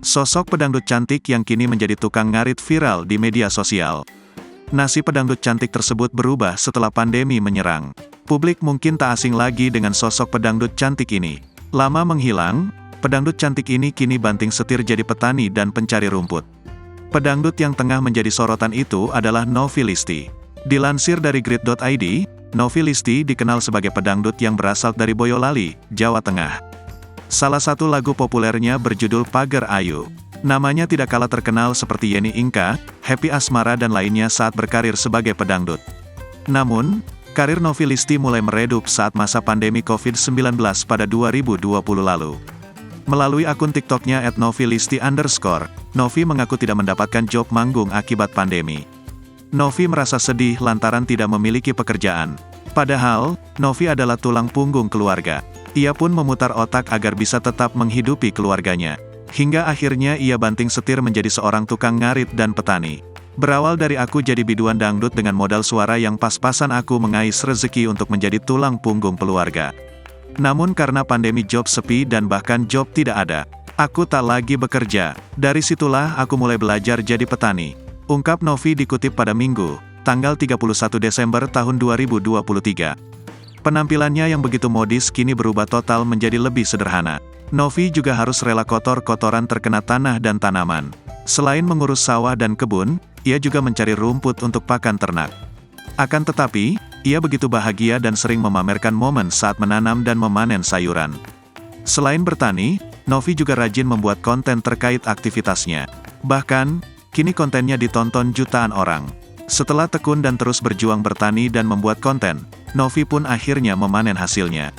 Sosok pedangdut cantik yang kini menjadi tukang ngarit viral di media sosial. Nasib pedangdut cantik tersebut berubah setelah pandemi menyerang. Publik mungkin tak asing lagi dengan sosok pedangdut cantik ini. Lama menghilang, pedangdut cantik ini kini banting setir jadi petani dan pencari rumput. Pedangdut yang tengah menjadi sorotan itu adalah Novi Listi. Dilansir dari grid.id, Novi Listi dikenal sebagai pedangdut yang berasal dari Boyolali, Jawa Tengah. Salah satu lagu populernya berjudul Pagar Ayu. Namanya tidak kalah terkenal seperti Yeni Inka, Happy Asmara dan lainnya saat berkarir sebagai pedangdut. Namun, karir Novi Listi mulai meredup saat masa pandemi COVID-19 pada 2020 lalu. Melalui akun TikToknya @novilisti_, Novi mengaku tidak mendapatkan job manggung akibat pandemi. Novi merasa sedih lantaran tidak memiliki pekerjaan. Padahal, Novi adalah tulang punggung keluarga. Ia pun memutar otak agar bisa tetap menghidupi keluarganya. Hingga akhirnya ia banting setir menjadi seorang tukang ngarit dan petani. Berawal dari aku jadi biduan dangdut dengan modal suara yang pas-pasan aku mengais rezeki untuk menjadi tulang punggung keluarga. Namun karena pandemi job sepi dan bahkan job tidak ada, aku tak lagi bekerja. Dari situlah aku mulai belajar jadi petani. Ungkap Novi dikutip pada Minggu, tanggal 31 Desember tahun 2023. Penampilannya yang begitu modis kini berubah total menjadi lebih sederhana. Novi juga harus rela kotor-kotoran terkena tanah dan tanaman. Selain mengurus sawah dan kebun, ia juga mencari rumput untuk pakan ternak. Akan tetapi, ia begitu bahagia dan sering memamerkan momen saat menanam dan memanen sayuran. Selain bertani, Novi juga rajin membuat konten terkait aktivitasnya. Bahkan, kini kontennya ditonton jutaan orang. Setelah tekun dan terus berjuang bertani dan membuat konten, Novi pun akhirnya memanen hasilnya.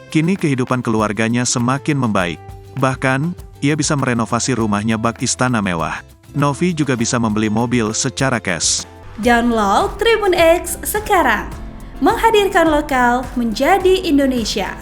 Kini kehidupan keluarganya semakin membaik. Bahkan, ia bisa merenovasi rumahnya bak istana mewah. Novi juga bisa membeli mobil secara cash. Download Tribun X sekarang. Menghadirkan lokal menjadi Indonesia.